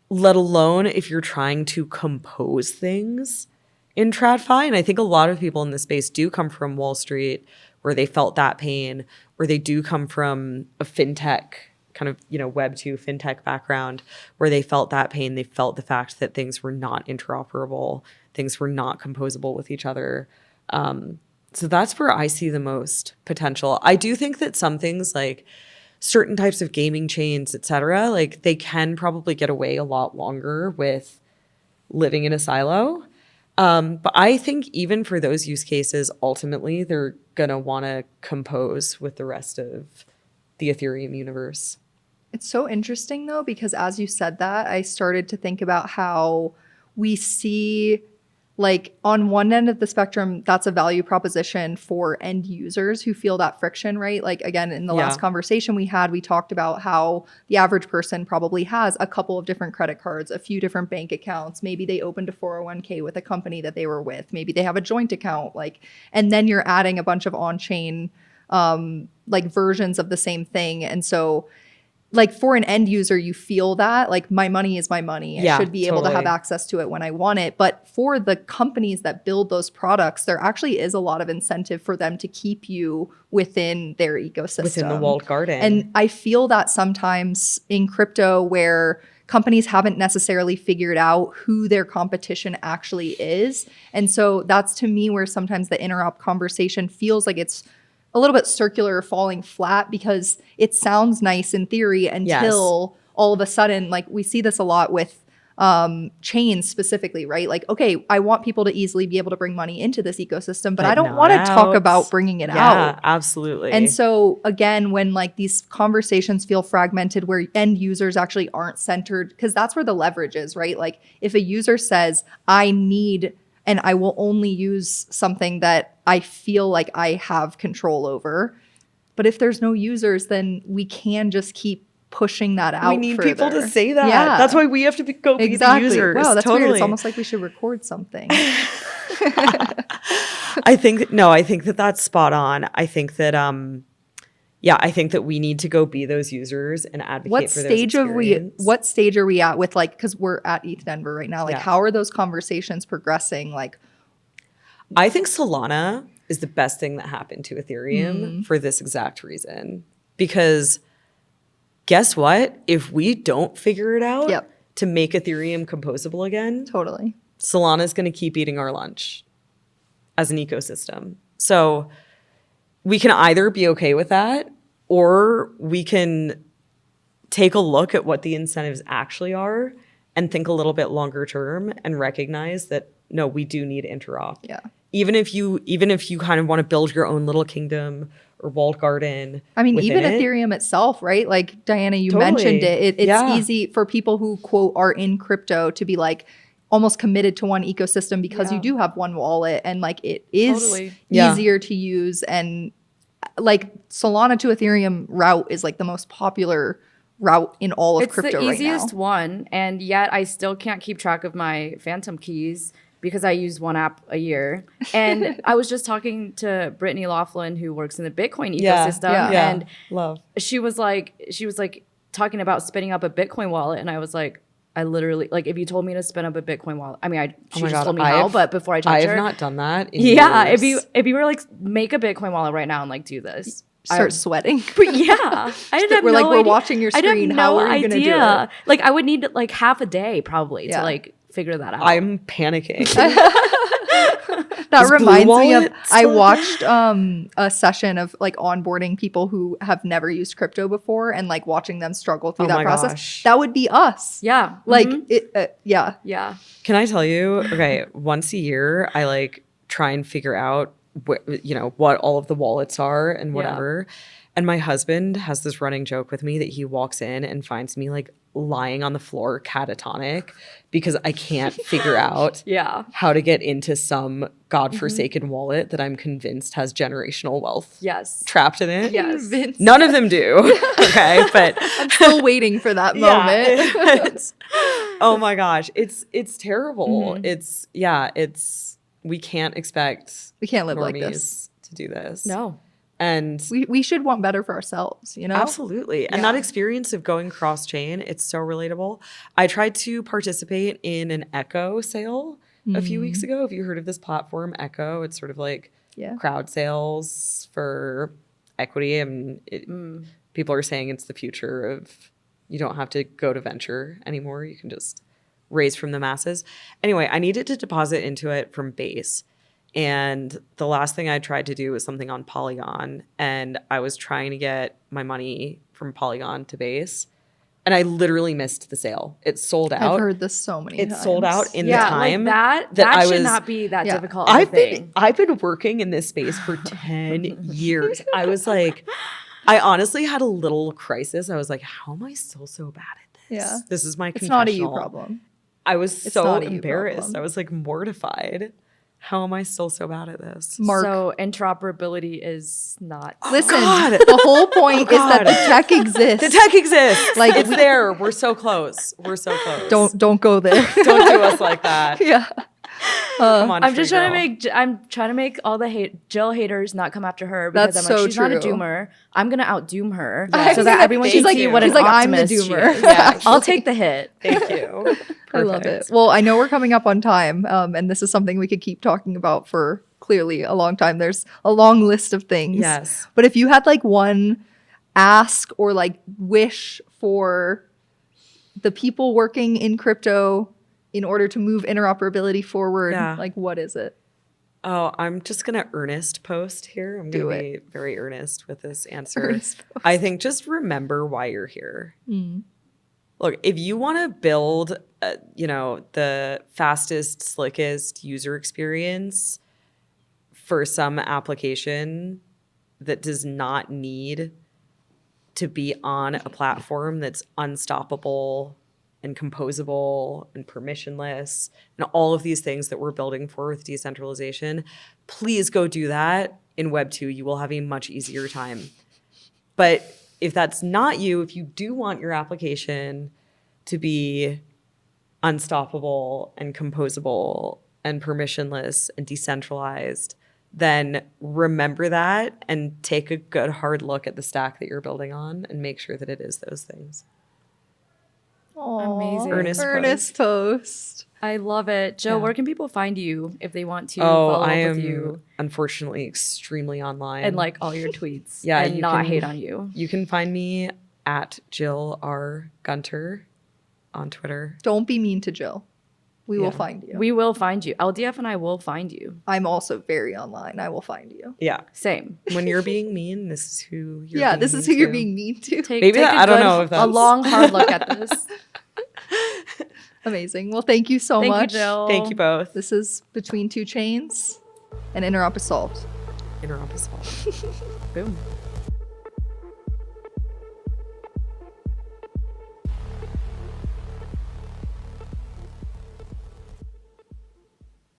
[SPEAKER 1] Let alone if you're trying to compose things in TradFi. And I think a lot of people in this space do come from Wall Street, where they felt that pain, or they do come from a fintech kind of, you know, Web 2 fintech background, where they felt that pain. They felt the fact that things were not interoperable, things were not composable with each other. So that's where I see the most potential. I do think that some things like certain types of gaming chains, et cetera, like they can probably get away a lot longer with living in a silo. But I think even for those use cases, ultimately, they're going to want to compose with the rest of the Ethereum universe.
[SPEAKER 3] It's so interesting, though, because as you said that, I started to think about how we see, like, on one end of the spectrum, that's a value proposition for end users who feel that friction, right? Like, again, in the last conversation we had, we talked about how the average person probably has a couple of different credit cards, a few different bank accounts. Maybe they opened a 401k with a company that they were with. Maybe they have a joint account, like, and then you're adding a bunch of on-chain, like, versions of the same thing. And so, like, for an end user, you feel that, like, my money is my money. I should be able to have access to it when I want it. But for the companies that build those products, there actually is a lot of incentive for them to keep you within their ecosystem.
[SPEAKER 1] Within the walled garden.
[SPEAKER 3] And I feel that sometimes in crypto, where companies haven't necessarily figured out who their competition actually is. And so that's, to me, where sometimes the interop conversation feels like it's a little bit circular or falling flat, because it sounds nice in theory until all of a sudden, like, we see this a lot with chains specifically, right? Like, okay, I want people to easily be able to bring money into this ecosystem, but I don't want to talk about bringing it out.
[SPEAKER 1] Yeah, absolutely.
[SPEAKER 3] And so again, when like these conversations feel fragmented, where end users actually aren't centered, because that's where the leverage is, right? Like, if a user says, I need and I will only use something that I feel like I have control over. But if there's no users, then we can just keep pushing that out.
[SPEAKER 1] We need
[SPEAKER 3] further.
[SPEAKER 1] people to say that.
[SPEAKER 3] Yeah.
[SPEAKER 1] That's why we have to go be the users.
[SPEAKER 3] Wow, that's
[SPEAKER 1] totally
[SPEAKER 3] weird. It's almost like we should record something.
[SPEAKER 1] I think that that's spot on. I think that I think that we need to go be those users and advocate for those experiences.
[SPEAKER 3] What stage are we at with, like, because we're at ETH Denver right now, like, how are those conversations progressing? Like,
[SPEAKER 1] I think Solana is the best thing that happened to Ethereum for this exact reason. Because guess what? If we don't figure it out to make Ethereum composable again, Solana is going to keep eating our lunch as an ecosystem. So we can either be okay with that, or we can take a look at what the incentives actually are and think a little bit longer term and recognize that, no, we do need interop.
[SPEAKER 3] Yeah.
[SPEAKER 1] Even if you kind of want to build your own little kingdom or walled garden.
[SPEAKER 3] I mean, even Ethereum itself, right? Like, Diana, you mentioned it. It's easy for people who, quote, are in crypto to be like almost committed to one ecosystem because you do have one wallet, and like it is easier to use. And like Solana to Ethereum route is like the most popular route in all of crypto right now.
[SPEAKER 4] It's the easiest one, and yet I still can't keep track of my Phantom keys because I use one app a year. And I was just talking to Brittany Laughlin, who works in the Bitcoin ecosystem, and she was like, talking about spinning up a Bitcoin wallet, and I was like, I literally, like, if you told me to spin up a Bitcoin wallet, I mean, she just told me how, but before I touch her.
[SPEAKER 1] I have not done that in
[SPEAKER 4] yeah,
[SPEAKER 1] years.
[SPEAKER 4] if you were like, make a Bitcoin wallet right now and like do this.
[SPEAKER 3] Start sweating.
[SPEAKER 4] But yeah, I didn't have
[SPEAKER 3] We're
[SPEAKER 4] no
[SPEAKER 3] like, we're
[SPEAKER 4] idea.
[SPEAKER 3] watching your
[SPEAKER 4] I didn't
[SPEAKER 3] screen.
[SPEAKER 4] have
[SPEAKER 3] How
[SPEAKER 4] no
[SPEAKER 3] are you going to do
[SPEAKER 4] idea.
[SPEAKER 3] it?
[SPEAKER 4] Like, I would need like half a day probably
[SPEAKER 3] Yeah.
[SPEAKER 4] to like figure that out.
[SPEAKER 1] I'm panicking.
[SPEAKER 3] That
[SPEAKER 1] Is Blue
[SPEAKER 3] reminds me of,
[SPEAKER 1] Wallet
[SPEAKER 3] I
[SPEAKER 1] still a
[SPEAKER 3] watched a session of like onboarding people who have never used crypto before and like watching them struggle through
[SPEAKER 1] Oh
[SPEAKER 3] that
[SPEAKER 1] my
[SPEAKER 3] process.
[SPEAKER 1] gosh.
[SPEAKER 3] That would be us.
[SPEAKER 4] yeah.
[SPEAKER 3] Like,
[SPEAKER 4] Mhm.
[SPEAKER 3] yeah.
[SPEAKER 4] yeah.
[SPEAKER 1] Can I tell you? Okay, once a year, I like try and figure out what all of the wallets are and whatever. And my husband has this running joke with me that he walks in and finds me like lying on the floor catatonic because I can't figure out
[SPEAKER 4] Yeah.
[SPEAKER 1] how to get into some godforsaken wallet that I'm convinced has generational wealth
[SPEAKER 4] Yes.
[SPEAKER 1] trapped in it.
[SPEAKER 4] Yes.
[SPEAKER 3] Convinced.
[SPEAKER 1] None of them do. Okay, but
[SPEAKER 3] I'm still waiting for that moment.
[SPEAKER 1] it's- oh my gosh, it's terrible.
[SPEAKER 3] Mm-hmm.
[SPEAKER 1] It's we can't expect
[SPEAKER 3] We can't live
[SPEAKER 1] normies
[SPEAKER 3] like this.
[SPEAKER 1] to do this.
[SPEAKER 4] No.
[SPEAKER 1] And
[SPEAKER 3] We should want better for ourselves, you know?
[SPEAKER 1] absolutely. And that experience of going cross chain, it's so relatable. I tried to participate in an Echo sale a few weeks ago. Have you heard of this platform, Echo? It's sort of like
[SPEAKER 3] Yeah.
[SPEAKER 1] crowd sales for equity. And people are saying it's the future of you don't have to go to venture anymore. You can just raise from the masses. Anyway, I needed to deposit into it from Base. And the last thing I tried to do was something on Polygon. And I was trying to get my money from Polygon to Base. And I literally missed the sale. It sold out.
[SPEAKER 3] I've heard this so many times.
[SPEAKER 1] It sold out in
[SPEAKER 4] yeah,
[SPEAKER 1] the time
[SPEAKER 4] like that
[SPEAKER 1] I
[SPEAKER 4] should
[SPEAKER 1] was,
[SPEAKER 4] not be that
[SPEAKER 3] Yeah.
[SPEAKER 4] difficult of a thing.
[SPEAKER 1] I've been working in this space for 10 years. I was like, I honestly had a little crisis. I was like, how am I still so bad at this?
[SPEAKER 3] Yeah.
[SPEAKER 1] This is my
[SPEAKER 3] It's not a you
[SPEAKER 1] confessional.
[SPEAKER 3] problem.
[SPEAKER 1] I was
[SPEAKER 3] It's
[SPEAKER 1] so
[SPEAKER 3] not a you
[SPEAKER 1] embarrassed.
[SPEAKER 3] problem.
[SPEAKER 1] I was like mortified. How am I still so bad at this?
[SPEAKER 3] Mark.
[SPEAKER 4] So interoperability is not.
[SPEAKER 3] Listen,
[SPEAKER 1] God.
[SPEAKER 3] the whole point is that the
[SPEAKER 1] God.
[SPEAKER 3] tech exists.
[SPEAKER 1] The tech exists.
[SPEAKER 3] Like,
[SPEAKER 1] Like it's there. We're so close. We're so close.
[SPEAKER 3] Don't go there.
[SPEAKER 1] don't do us like that.
[SPEAKER 3] Yeah.
[SPEAKER 1] Come on.
[SPEAKER 4] I'm just
[SPEAKER 1] free
[SPEAKER 4] trying
[SPEAKER 1] girl.
[SPEAKER 4] to make. I'm trying to make all the Jill haters not come after her because
[SPEAKER 3] That's
[SPEAKER 4] I'm like,
[SPEAKER 3] so
[SPEAKER 4] she's not a
[SPEAKER 3] true.
[SPEAKER 4] doomer. I'm gonna outdoom her
[SPEAKER 1] Yes.
[SPEAKER 4] so that everyone
[SPEAKER 3] She's
[SPEAKER 4] can
[SPEAKER 3] like-
[SPEAKER 4] see what
[SPEAKER 3] she's
[SPEAKER 4] an
[SPEAKER 3] like, I'm the
[SPEAKER 4] optimist she
[SPEAKER 3] doomer.
[SPEAKER 4] is.
[SPEAKER 3] Yeah,
[SPEAKER 4] I'll take the hit.
[SPEAKER 1] Thank you.
[SPEAKER 3] I love it.
[SPEAKER 1] Perfect.
[SPEAKER 3] Well, I know we're coming up on time, and this is something we could keep talking about for clearly a long time. There's a long list of things.
[SPEAKER 1] Yes.
[SPEAKER 3] But if you had like one ask or like wish for the people working in crypto in order to move interoperability forward,
[SPEAKER 1] Yeah.
[SPEAKER 3] like what is it?
[SPEAKER 1] Oh, I'm just gonna earnest post here. I'm
[SPEAKER 3] Do
[SPEAKER 1] gonna
[SPEAKER 3] it.
[SPEAKER 1] be very earnest with this answer.
[SPEAKER 3] Earnest post.
[SPEAKER 1] I think just remember why you're here. Look, if you want to build, the fastest, slickest user experience for some application that does not need to be on a platform that's unstoppable and composable and permissionless and all of these things that we're building for with decentralization, please go do that in Web 2. You will have a much easier time. But if that's not you, if you do want your application to be unstoppable and composable and permissionless and decentralized, then remember that and take a good hard look at the stack that you're building on and make sure that it is those things.
[SPEAKER 4] Amazing.
[SPEAKER 1] Earnest
[SPEAKER 3] post.
[SPEAKER 4] I love it, Jill.
[SPEAKER 1] Yeah.
[SPEAKER 4] Where can people find you if they want to
[SPEAKER 1] Oh,
[SPEAKER 4] follow
[SPEAKER 1] I
[SPEAKER 4] up with
[SPEAKER 1] am
[SPEAKER 4] you
[SPEAKER 1] unfortunately extremely online.
[SPEAKER 4] and like all your tweets?
[SPEAKER 1] Yeah,
[SPEAKER 4] and
[SPEAKER 1] you
[SPEAKER 4] not
[SPEAKER 1] can-
[SPEAKER 4] hate on you.
[SPEAKER 1] You can find me at Jill R. Gunter on Twitter.
[SPEAKER 3] Don't be mean to Jill. We will
[SPEAKER 1] Yeah.
[SPEAKER 3] find you.
[SPEAKER 4] We will find you. LDF and I will find you.
[SPEAKER 3] I'm also very online. I will find you.
[SPEAKER 1] Yeah.
[SPEAKER 4] Same.
[SPEAKER 1] When you're being mean, this is who you're
[SPEAKER 3] Yeah,
[SPEAKER 1] being
[SPEAKER 3] this is
[SPEAKER 1] mean
[SPEAKER 3] who you're
[SPEAKER 1] to.
[SPEAKER 3] being mean to.
[SPEAKER 1] Maybe that-
[SPEAKER 4] a
[SPEAKER 1] I don't
[SPEAKER 4] good-
[SPEAKER 1] know if
[SPEAKER 4] a
[SPEAKER 1] that's-
[SPEAKER 4] long hard look at this.
[SPEAKER 3] Amazing. Well, thank you so
[SPEAKER 4] Thank
[SPEAKER 3] much.
[SPEAKER 4] you, Jill.
[SPEAKER 1] Thank you both.
[SPEAKER 3] This is Between Two Chains, and Interop is solved.
[SPEAKER 1] Interoperability.
[SPEAKER 4] Boom.